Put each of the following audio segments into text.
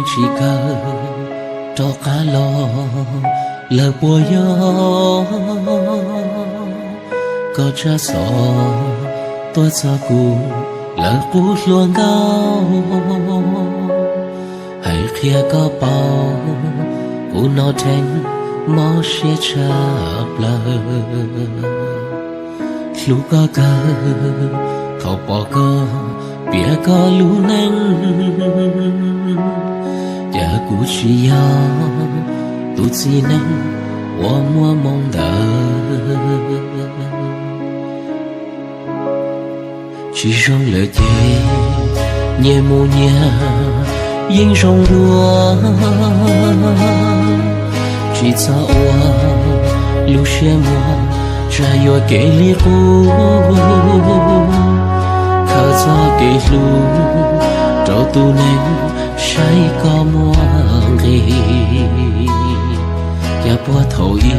chỉ cờ cho cá lo lờ bùa gió có cha sò tôi xa cụ lờ cú luôn cao hãy kia có bao cụ nó thành mó xe chạp lờ lúc có cơ thọ bỏ cơ bia có lũ nắng giờ cú chỉ ya tu chỉ nắng我默默的chỉ trong lời thề nhẹ mù nhẹ yên trong đua chỉ cho我路线我trái yo kể li cô khờ cho kể lu trâu tu nên say có mua nghề ya bua thầu y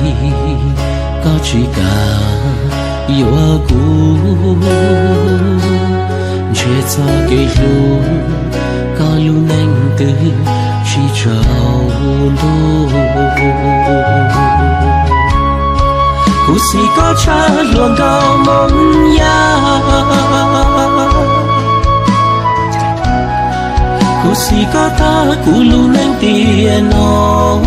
có chỉ cả yêu cũ che cho kể lu có lu nên từ chỉ trâu đô cú si có cha luôn cao mong ya cú si có ta cú lu nên tiền nó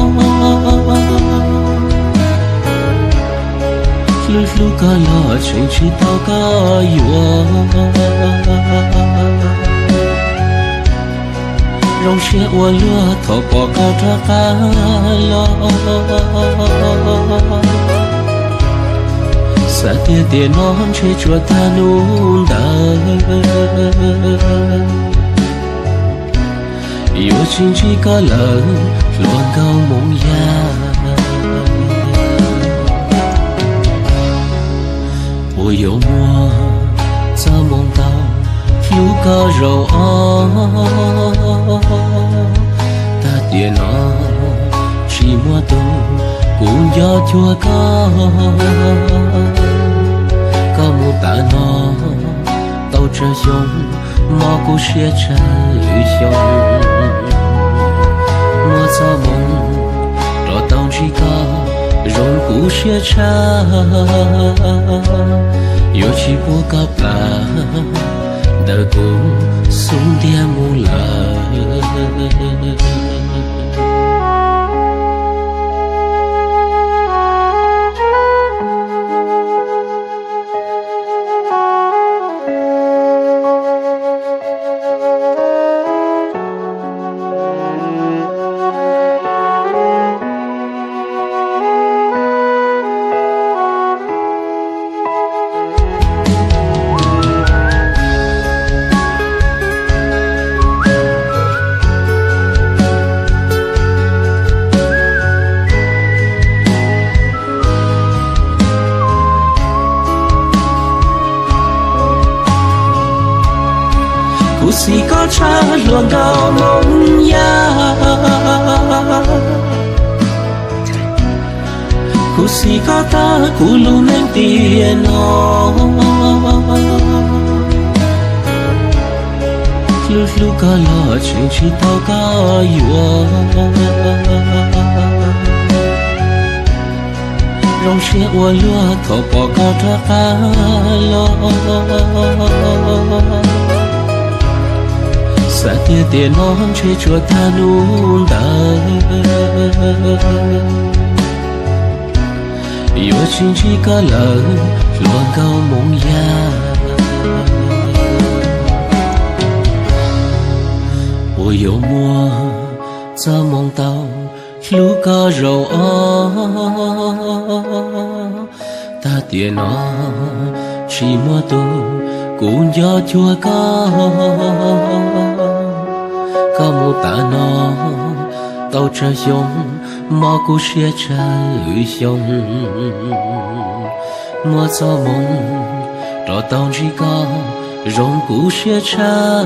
lu lu có lo chuyện chỉ tao có yêu rong xe ua lúa thọ bỏ cao tra cá lo sa tia tia non che chua ta nung đời yêu chính chỉ có lời luôn câu mong ya ôi yêu mùa cho mong tao lúc có rầu ta tia nó chỉ mua tu cũng do chua có một ta nó tàu trở xuống mò cô xe trời xuống mua cho mong rồi tàu chỉ có rồi cô xe cha yêu chỉ buộc gặp là đời cũng xuống dia mu lời cú si có cha luôn cao mong ya cú si có ta cú lu nên tiền nó lu lu có lo chuyện chỉ tao có yêu rong xe ua lúa thọ bỏ cao tra cá lo sa tia tia non che chua ta nung đời yêu chính chỉ có lời luôn câu mong ya ôi yêu mùa cho mong tao lúc có rầu ta tia nó chỉ mua tu cũng do chua có một ta nó tàu trở xuống mò cô xe trời xuống mua cho mong rồi tàu chỉ có rong cô xe cha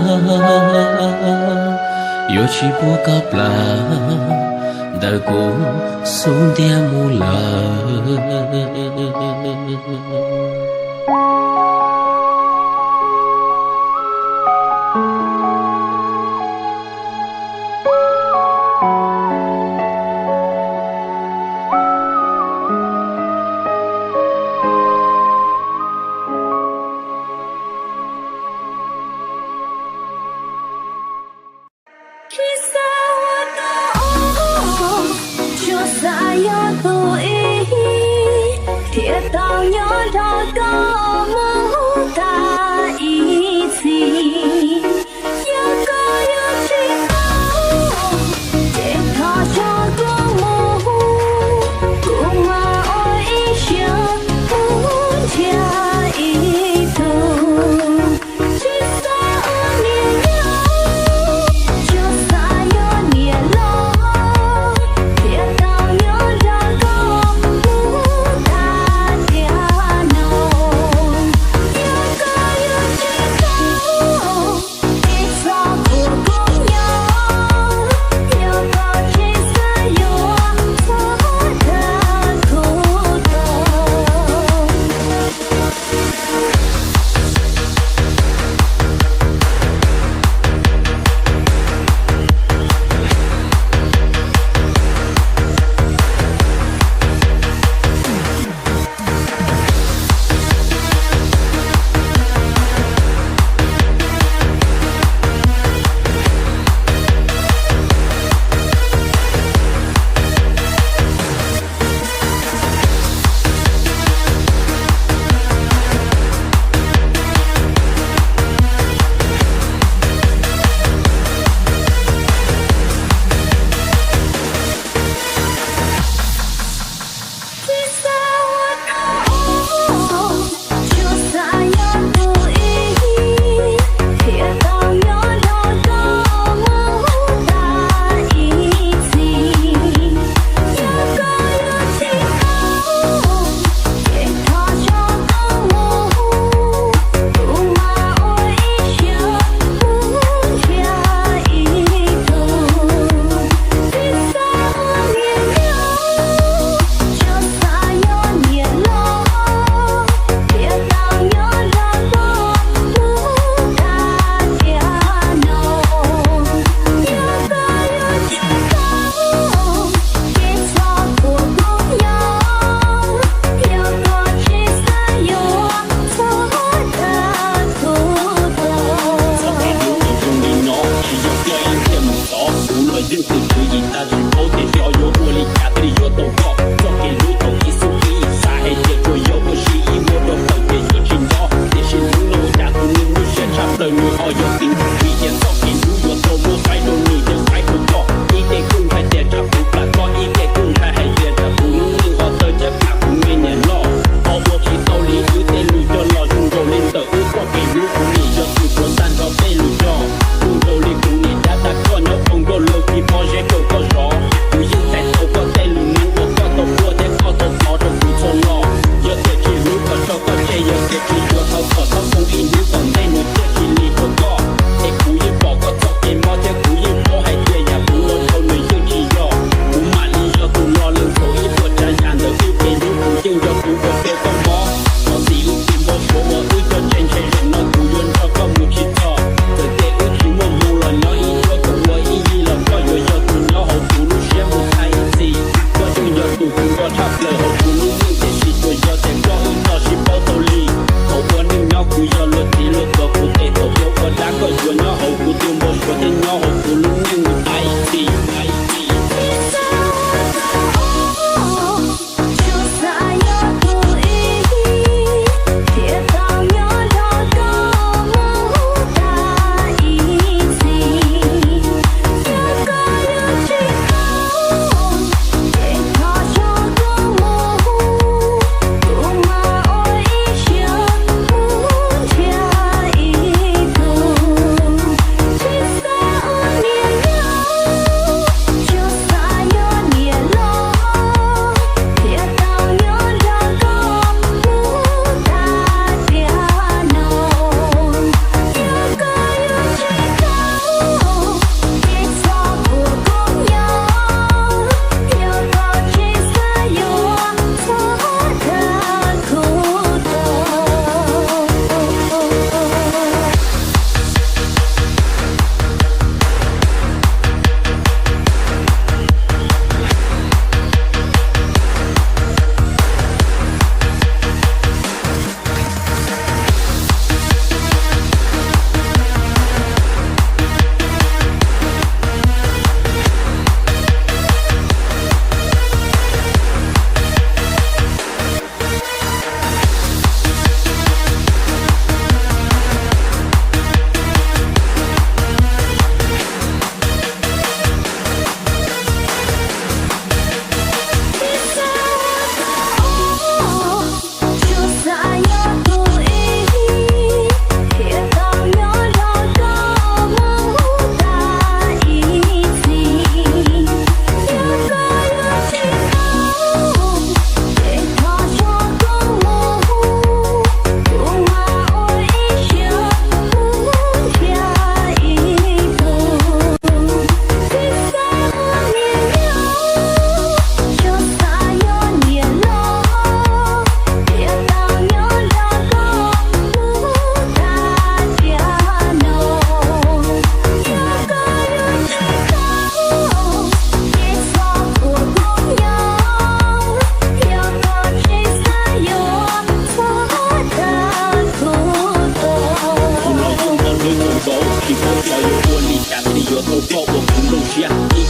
yêu chỉ buộc gặp là đời cũng xuống dia mu lời Hãy subscribe cho kênh Ghiền Mì Gõ để không bỏ lỡ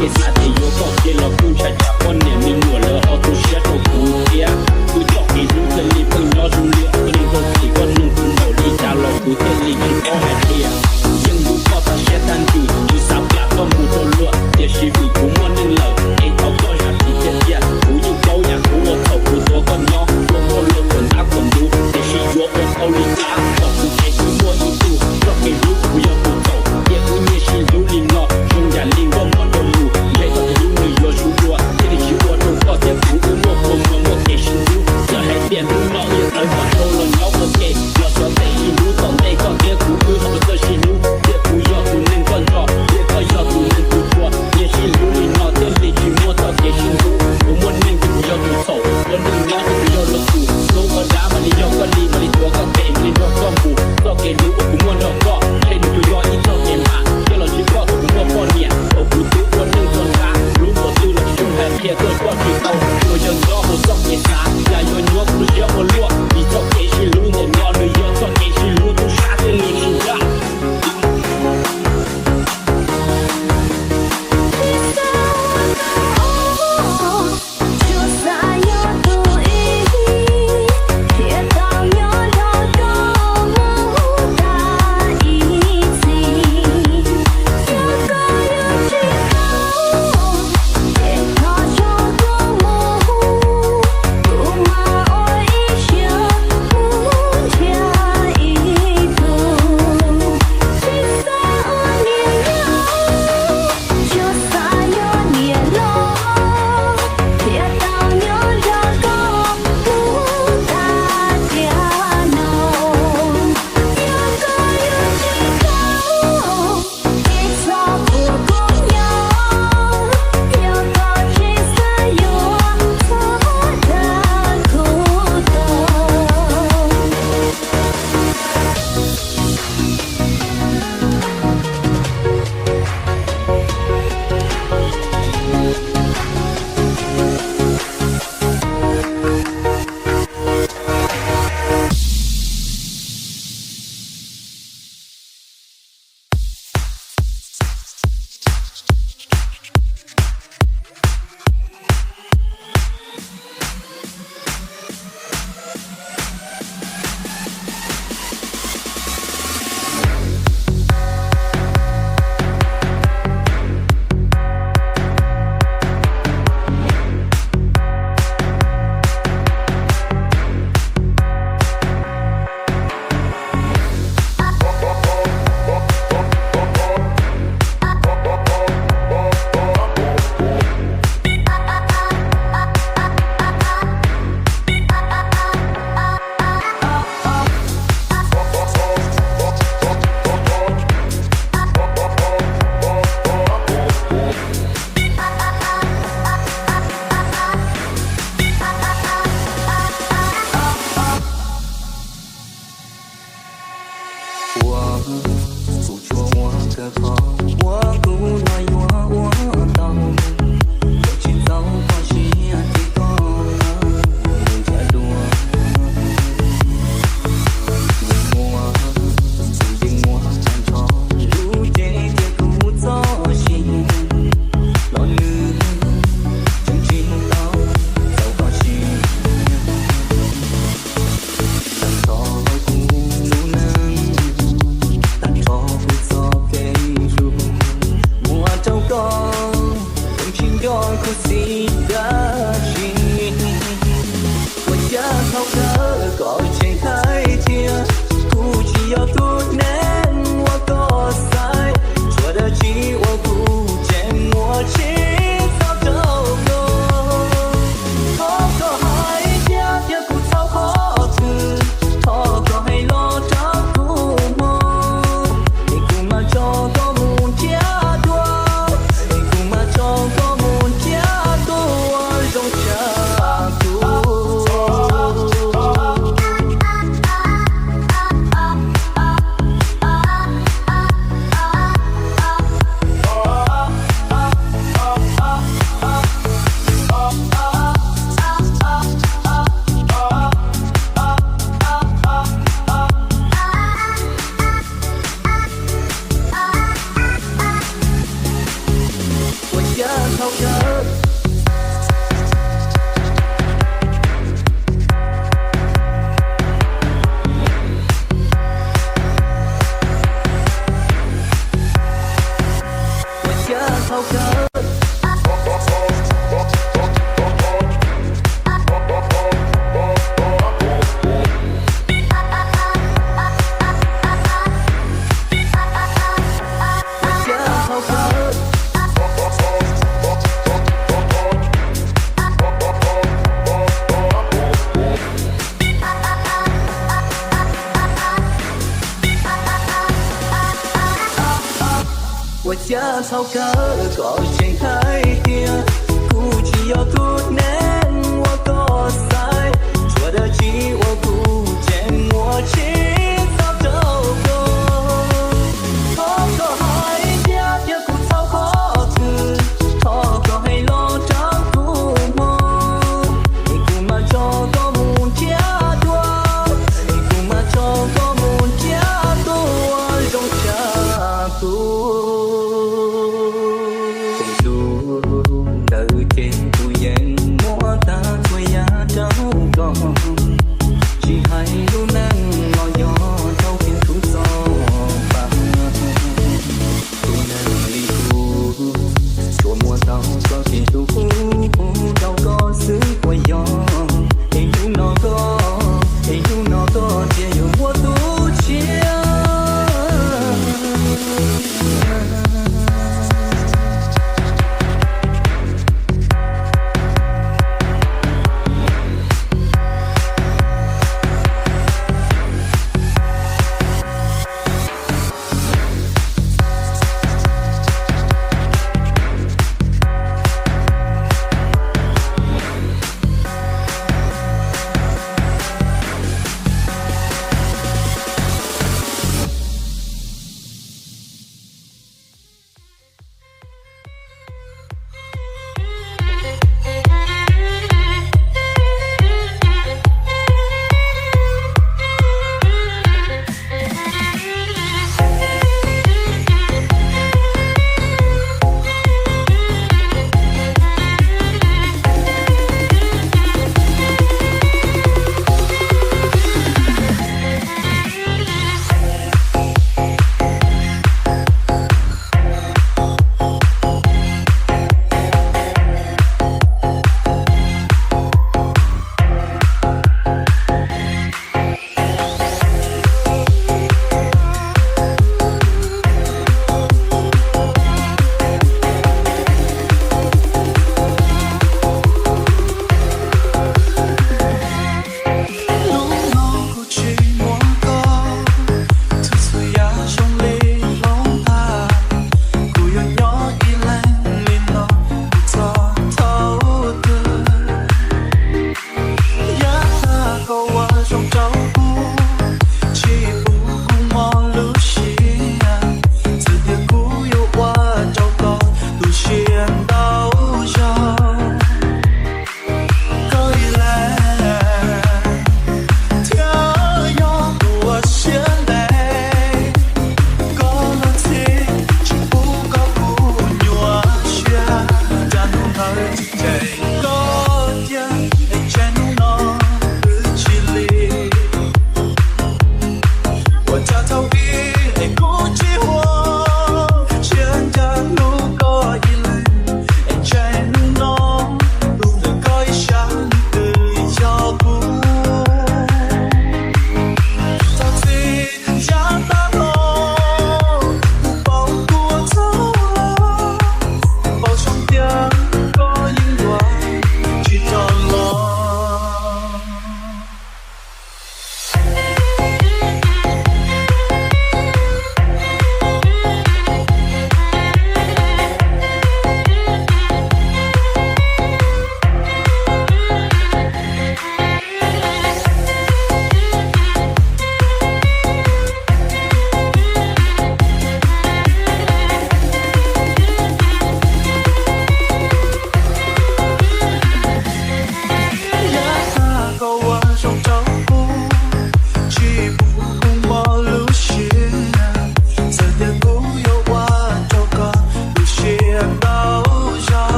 kê xa thì yo có kê lo cu cha cha con nè mình ngửa lỡ họ tu sét đồ cu kia cu chọc thì lu thân li phân nhỏ du liệu có đi có thì con nung cu nổ đi cha lo cu thân li chỉ có hạt kia nhưng lu có ta sét tan chùi chùi sao cả con mu cho lụa để chỉ vì cu muốn nên lỡ ấy tao có hạt thì chết kia cu yêu câu nhà cu lo thầu cu to con nhỏ con con lụa con áp con du để chỉ yo con câu li cá con cu kê chỉ mua ít tu cho kê lu cu yêu cu thầu ye cu nhẹ chỉ lu li ngọ trong nhà li con món đồ lu để tao lu người yo chú đua để chỉ yo đâu có thể phụ u mua con mua mua kê chỉ lu giờ hay tiền lu ngọ ye tới con câu lo nhỏ con kê lo cho tây chỉ lu còn đây con kia cu cứ học được chỉ lu để cu yo cu nên con trò để có yo cu nên cu chua ye chỉ lu li ngọ để li chỉ mua tao kê chỉ lu cu muốn nên cu yo tu thầu con đừng nhớ cu yo lo cu đâu có đá mà đi yo con đi mà đi tua con kê đi yo con bu tao kê lu cu muốn đâu có để đi tu yo ít tao kê mà để lo chỉ có cu mua con nhẹ ở cu tu con nên con ra lu có tu lo chung hai kia cơ con chỉ tao tôi chân gió hồ sóc kê xa ya yo nhớ cu yo con lúa đi tao kê chỉ lu nên ngọ người yo tao kê chỉ lu tu sa tên li chỉ ra 我家草根có trên hai tia cụ chỉ có chút nên我có sai做的起我不见我起早走过我có hai家别苦草khó từ họ có hay lo trắng tu mơ cùng mà cho có muốn chia đua cùng mà cho có muốn chia đua trong cha tu chỉ hay luôn nắng ngồi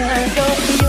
Hãy subscribe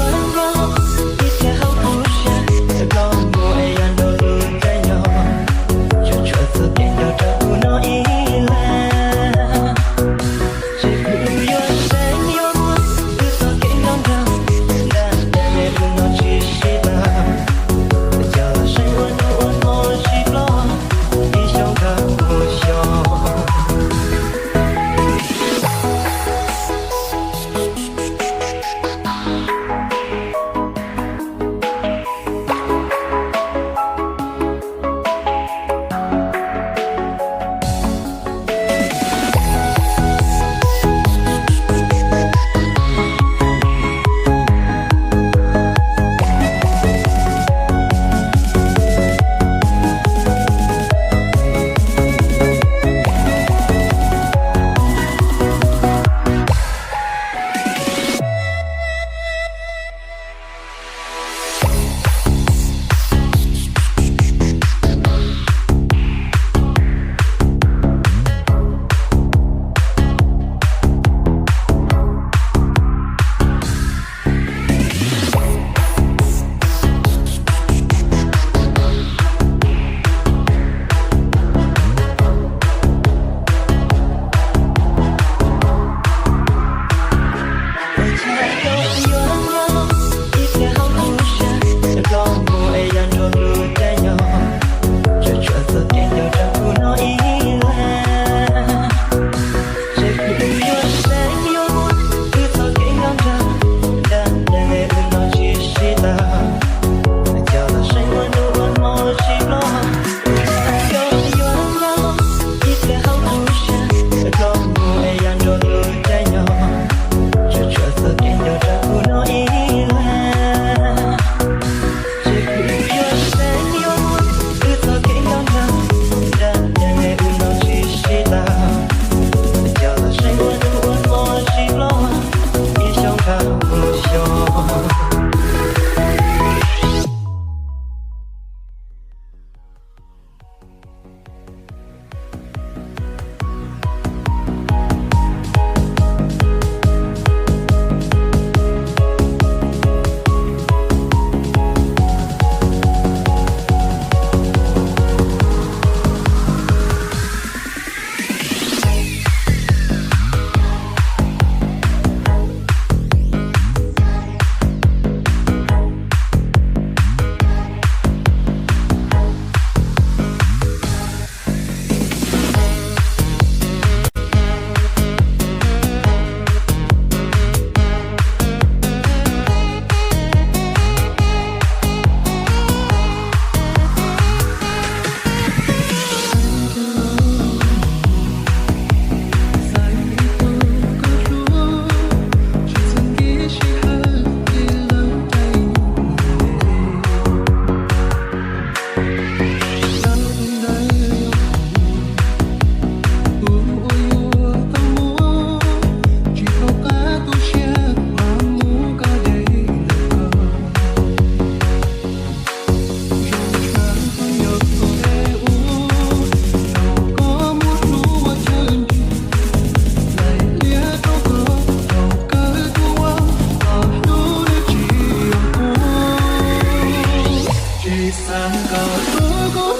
chỉ sang cả tu có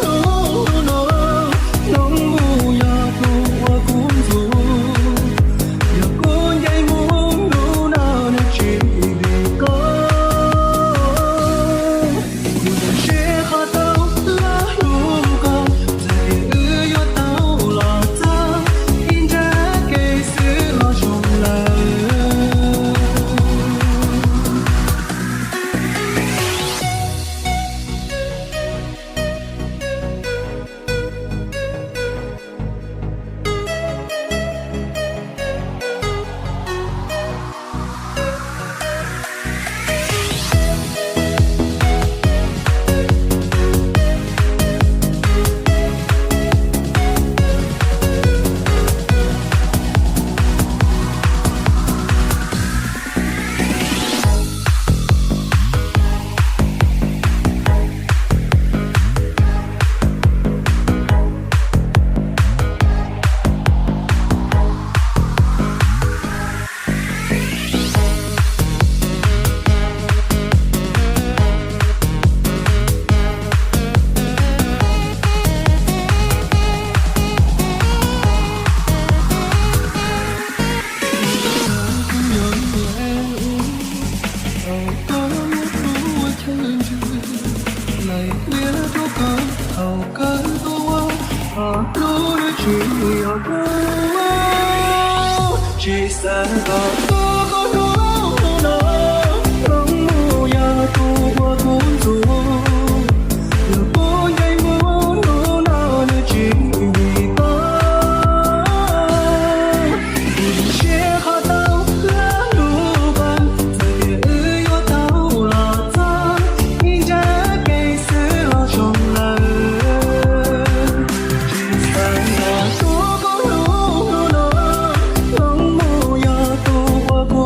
nó nông bu ya tu wa cũng dù ya con dây muốn nu nào nó chỉ vì có cuộc sẽ khó tao là lu con giờ ư yo tao là ta in ra cái sự lo trong lời chỉ sang có tu có nó nông bu ya tu wa cũng dù giờ bố dây muốn nu nào nó chỉ vì có cuộc sẽ khó tao là lu con giờ ư yo tao là ta in ra cái sự lo trong lời chỉ sang có tu có nó nông bu ya tu wa cũng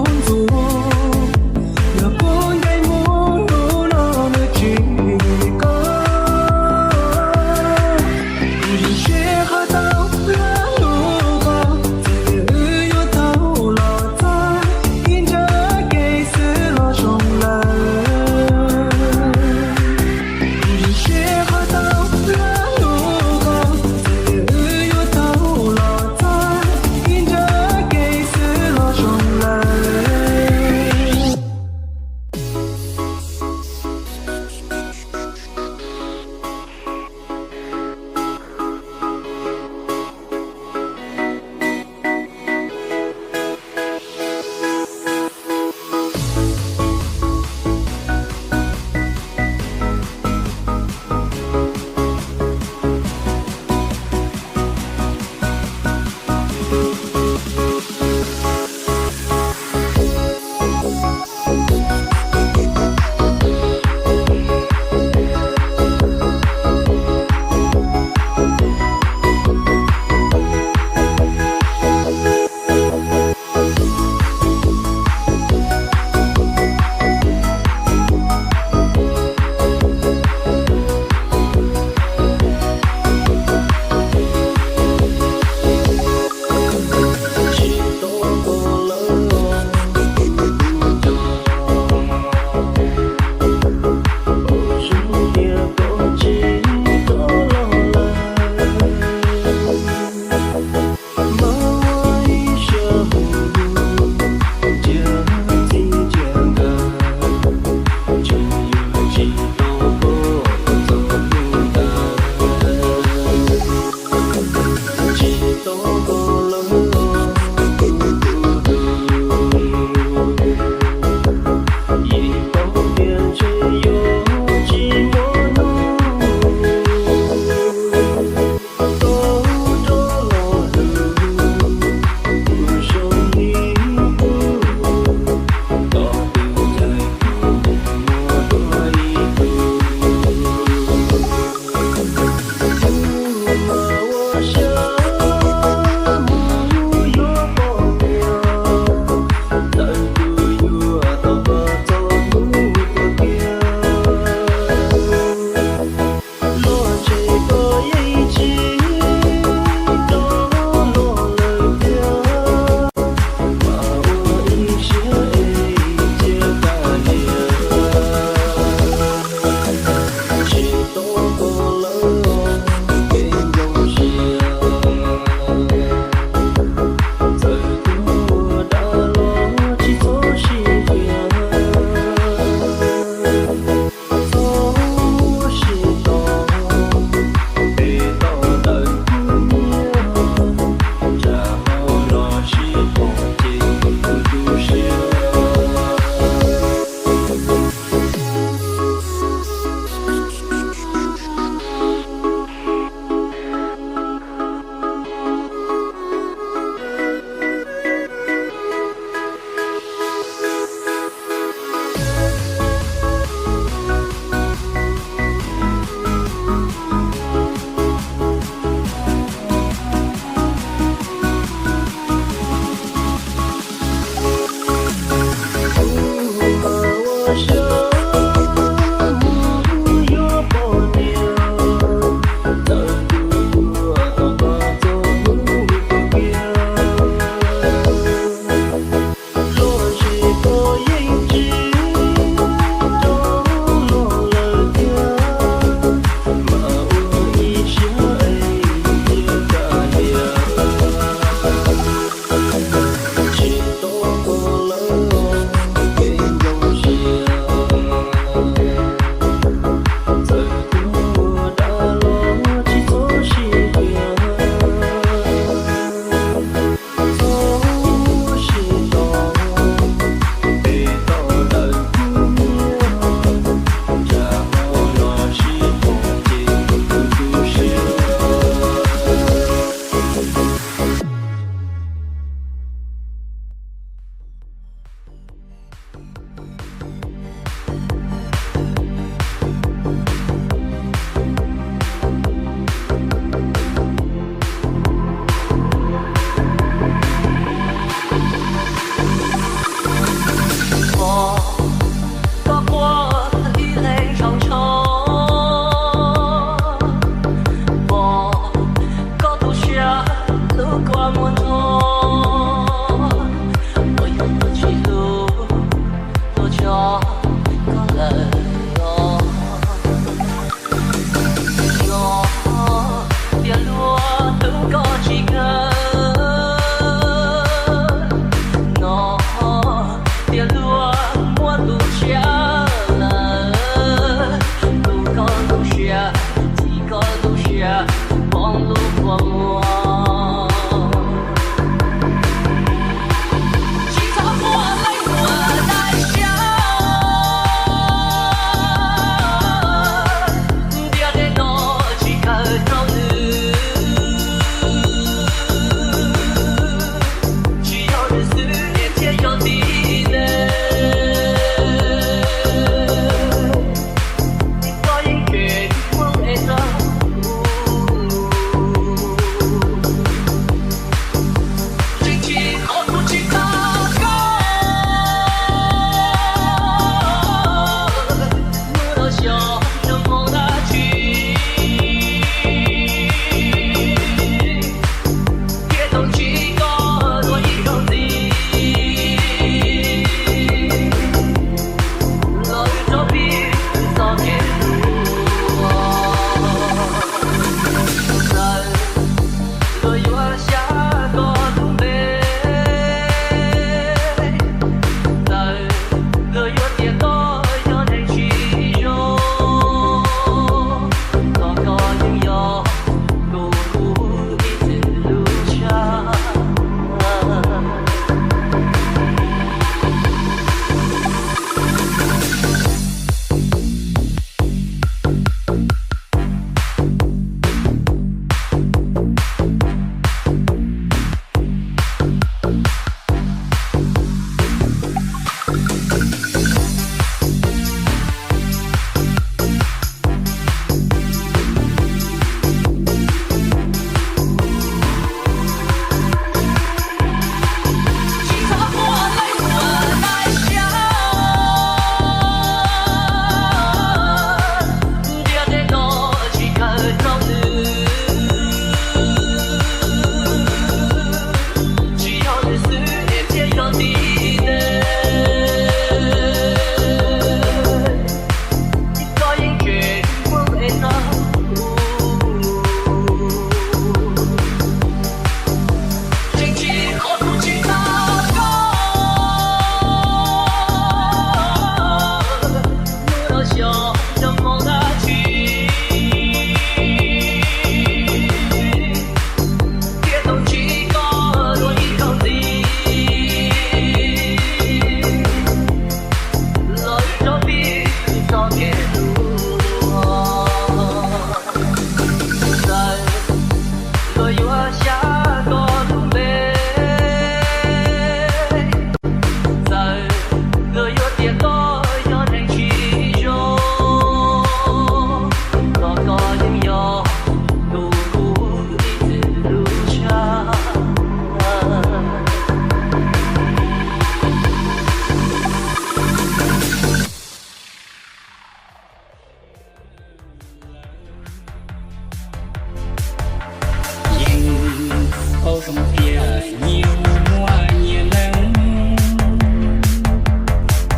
trong kia nhiều mùa nhiều nắng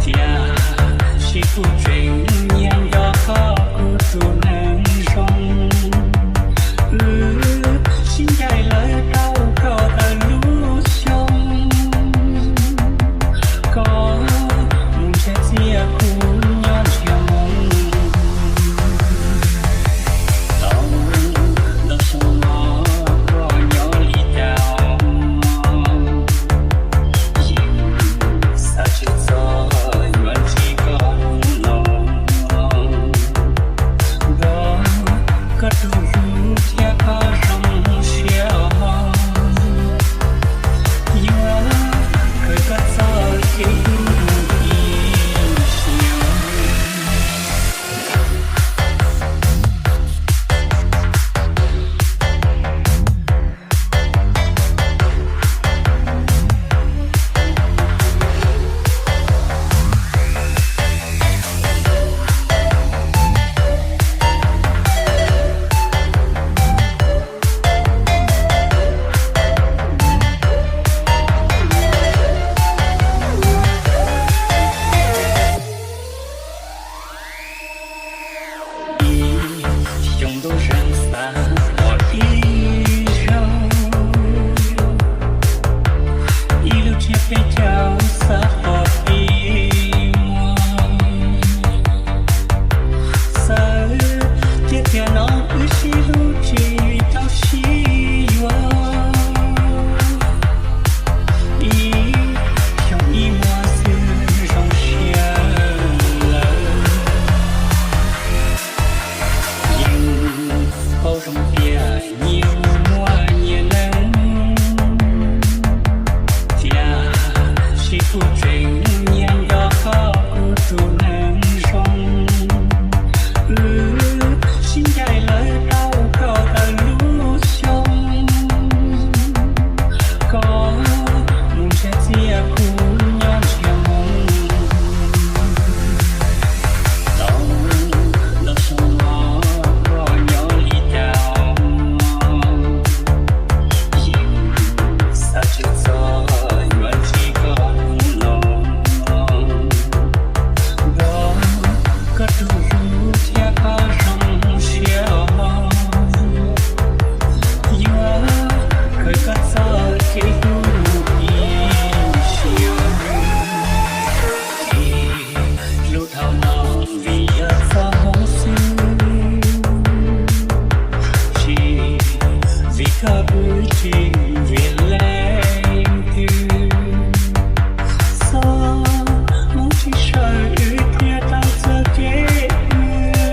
chia chỉ phụ chuyện nhang gió có cụ trụ nắng sông xin chạy lời đau có ta lũ sông có muốn sẽ chia khu nhon chiều mong lòng đau sông ngõ có nhỏ lý đào nhưng sao chưa gió vẫn chỉ còn lòng đó có đủ theo có rong xiao nhớ khơi có gió khi trong đôi răng xa bỏ đi rồi ilu chia pe chao xa bỏ đi sa chia theo nó cứ chỉ lu chỉ tao chỉ yo y trong y hoa xưa trong xia bao trong kia nhiều mùa nhiều nắng chia chỉ phụ chuyện nhang gió có cụ trụ nắng sông xin chạy lời đau có ta lũ sông có muốn sẽ chia khu nhon chiều mong lòng đau sông ngõ có nhỏ lý đào nhưng sao chưa gió vẫn chỉ còn lòng đó có đủ theo có rong xiao nhớ khơi có gió khi lúc thao nó vì gió hông xưa chỉ vì có bụi chỉ vì lên từ gió mong chỉ sợ ư tia tao giờ kế tia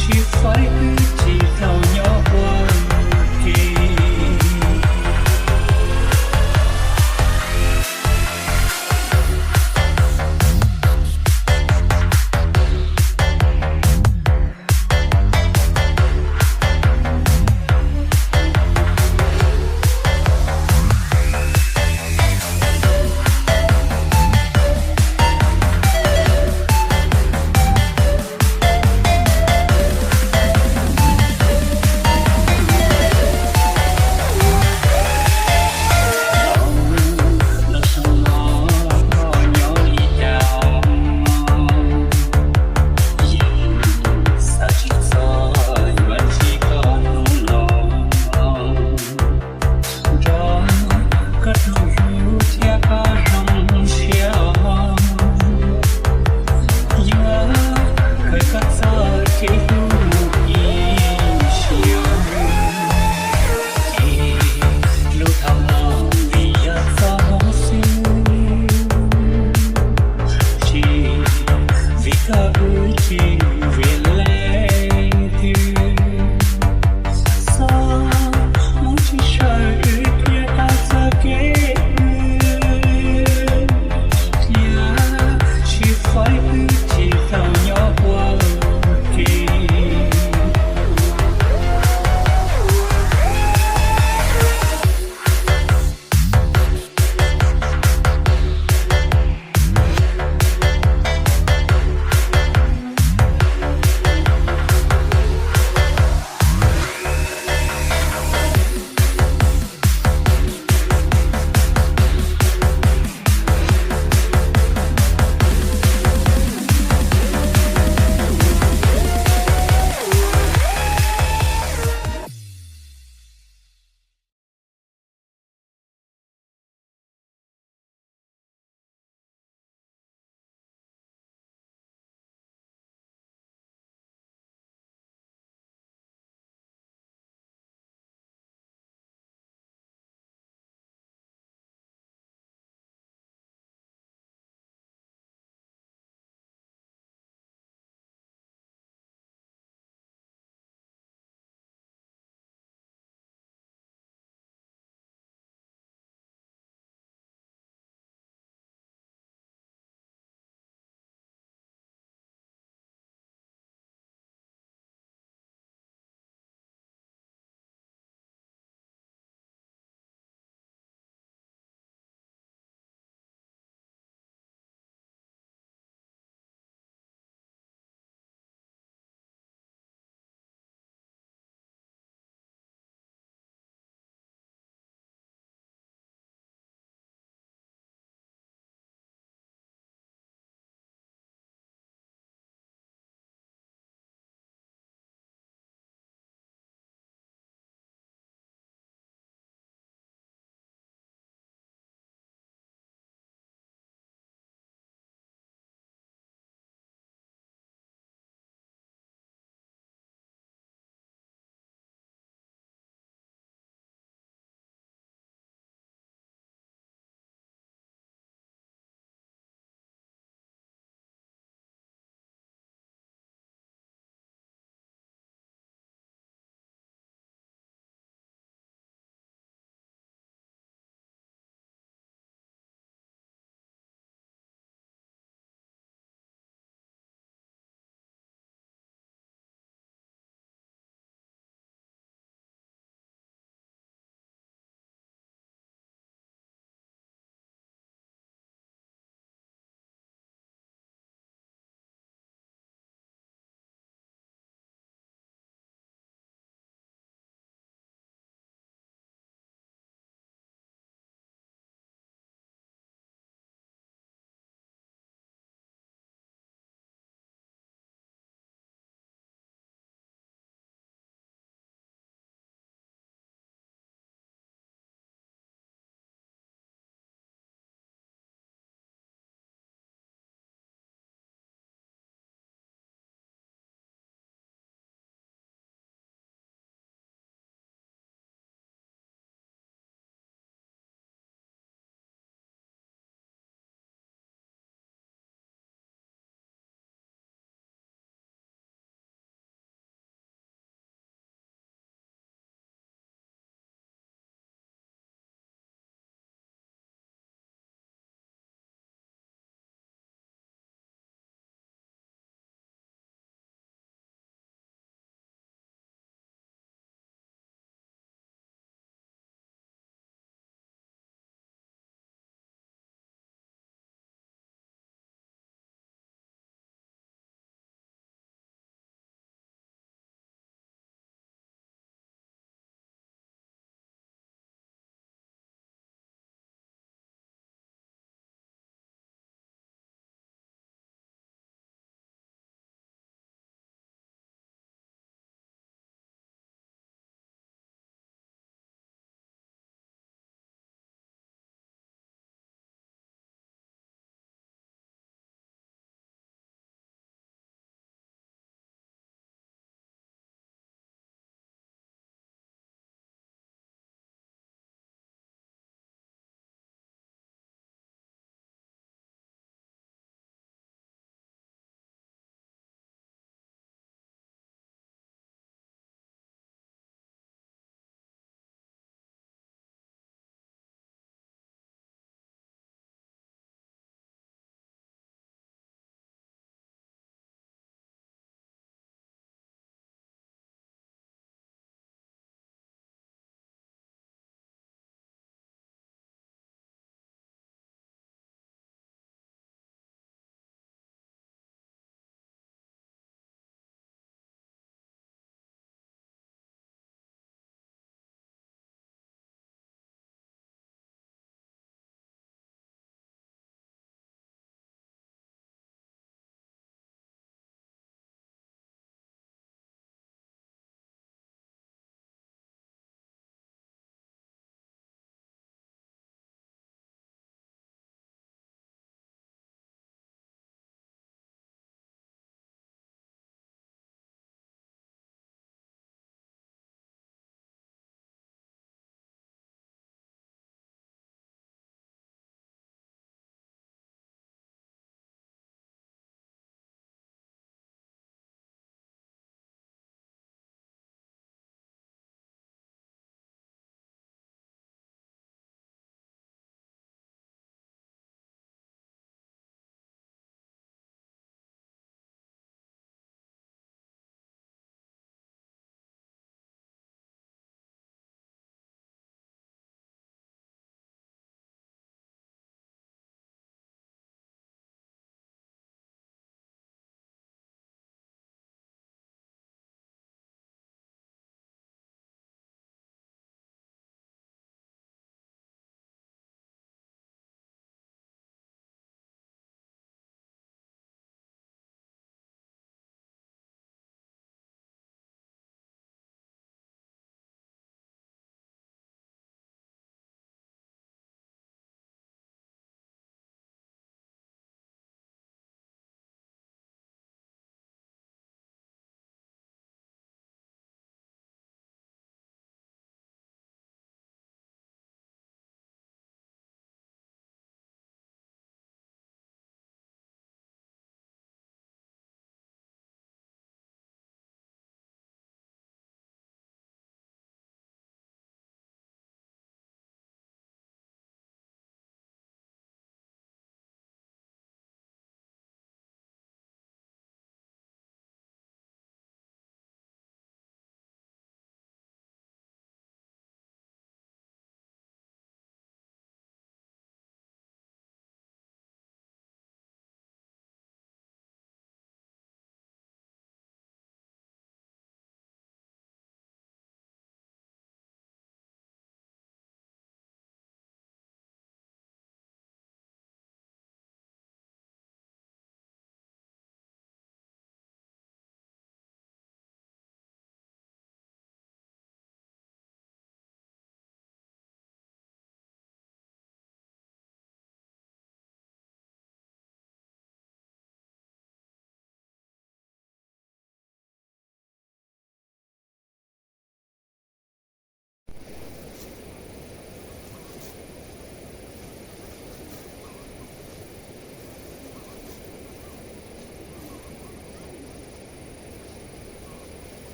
chỉ phải ư chỉ thao nhỏ qua kỳ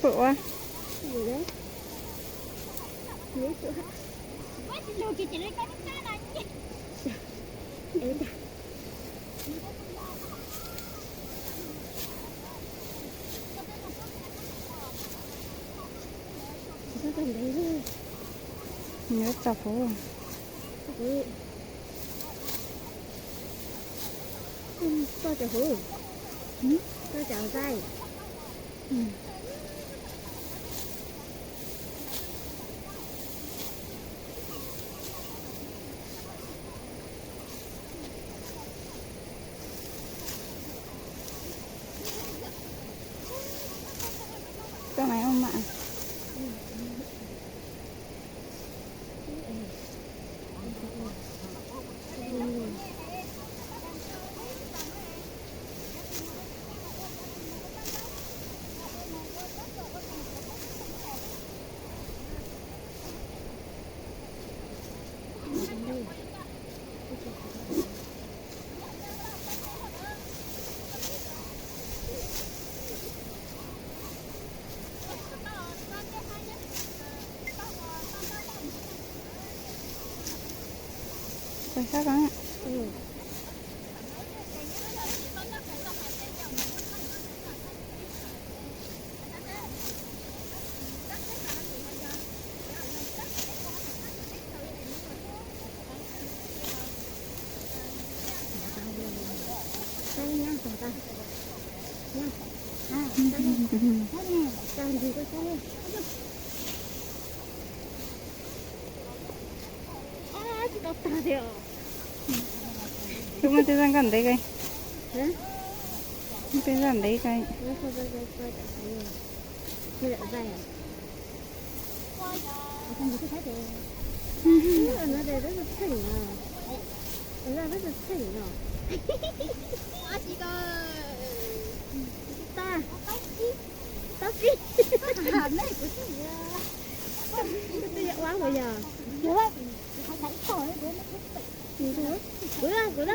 bự quá. Gì đấy? Lấy sữa. Quá chị lùi chị lấy cái này. Em đã. Sao cần đấy thôi. Nhớ chọc phố à? Ừ. Tôi chở hủ. Tôi chở dây. Cái máy ông mạng. Phải khác lắm ạ. Ừ. Đây nha, chào ta. Nha. À, đây nha. Đây nha. Chào gì cô đây. À, chị đọc ta rồi. Chúng ta đang gần đấy cây. Hả? Chúng ta gần đấy cây. Nó không có dây quay tại sao rồi? Như là dây à? Không có cái thế. Nó đây rất là thỉnh à. Nó ra rất là thỉnh à. Ta. Tóc gì? Hàm này của chị. Tôi dạo quá bây giờ. Được rồi. Hãy thổi. Bữa đó.